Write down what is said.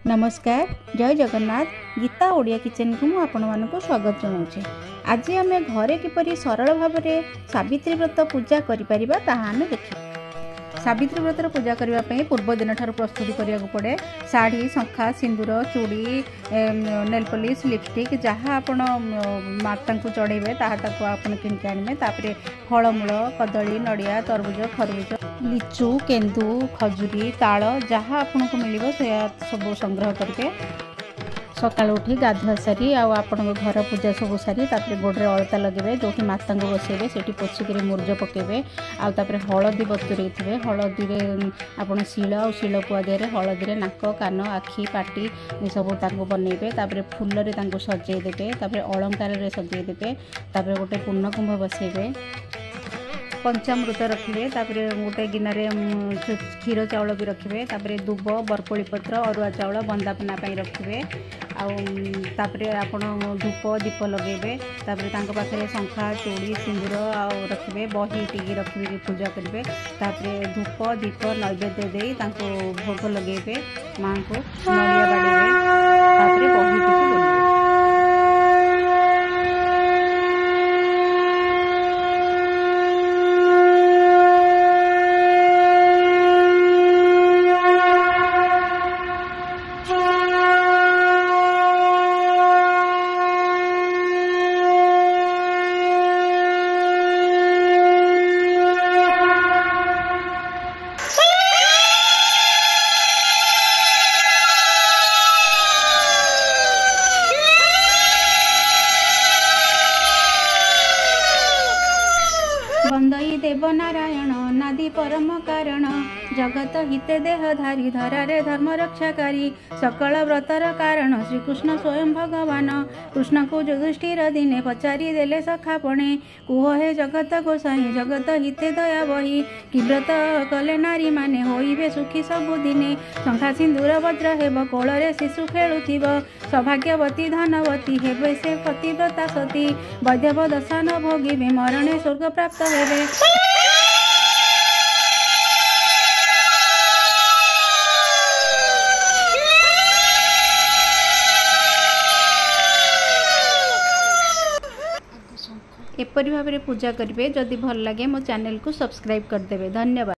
नमस्कार जय जगन्नाथ गीता ओडिया किचन को मुझे आपण स्वागत जनाऊे। आज आम घरे किपरि सरल भाव में सावित्री व्रत पूजा करिपरिबा ताहा आमे देखिबा। सावित्री व्रतर पूजा करने पूर्व दिन ठार प्रस्तुति करिया पड़े। शाढ़ी शंखा सिंदूर चूड़ी नेल पॉलिश लिपस्टिक जहाँ आपण माता को चढ़ेबे ताकू आपण किनके आनबे। तापरे फलमूल कदली नड़िया तरबुज खरबुज लिचु केंदु खजुरी ताल जहाँ आपन को मिल सब संग्रह करके सकाल उठी गाधुआ सारी आपण घर पूजा सब सारी गोड़े अलता लगे जो कि माता को बसैबे से पोछिक मुर्ज पकेबे। आउे हलदी बतुरे थे हलदी आप शिल आ शिलपुआ देहरे हलदी नाक कान आखि पाटी सब बनइबे। फूल सजेदेबे अलंकार सजेदेबे। गोटे पूर्ण कुंभ बसैबे पंचामृत रखिए। गोटे गिनारे क्षीर चाउल भी रखिए। दुब बरकोली पत्र अरुआ चाउल बंदापना रखिए। आउे आपण धूप दीप लगेबे। पाखे शंखा चूड़ी सिंदूर रखिए बही टी रखिए पूजा करेंगे। धूप दीप नैवेद्य दे भोग लगे माँ को नड़िया बाड़े बही टी बोलिए। वंदई देव नारायण नादि परम कारण जगत हिते देहधारी धरारे धर्म रक्षाकारी सकल व्रतर कारण श्रीकृष्ण स्वयं भगवान कृष्ण को युधिष्ठिर दिने पचारि देले सखापणे कुह हे जगत गोसाई जगत हिते दया बही कि व्रत कले नारी माने होइबे सुखी सबुदिने शंखा सिंदूर वज्र हेब कोଳରେ शिशु खेलुथिब सौभाग्यवती धनवती हेबे से पतिव्रता सती वैधव दशान भोगिबे मरणे स्वर्ग प्राप्त हेबे। एपरी भाव में पूजा करेंगे। जदि भल लगे मो चैनल को सब्सक्राइब करदे। धन्यवाद।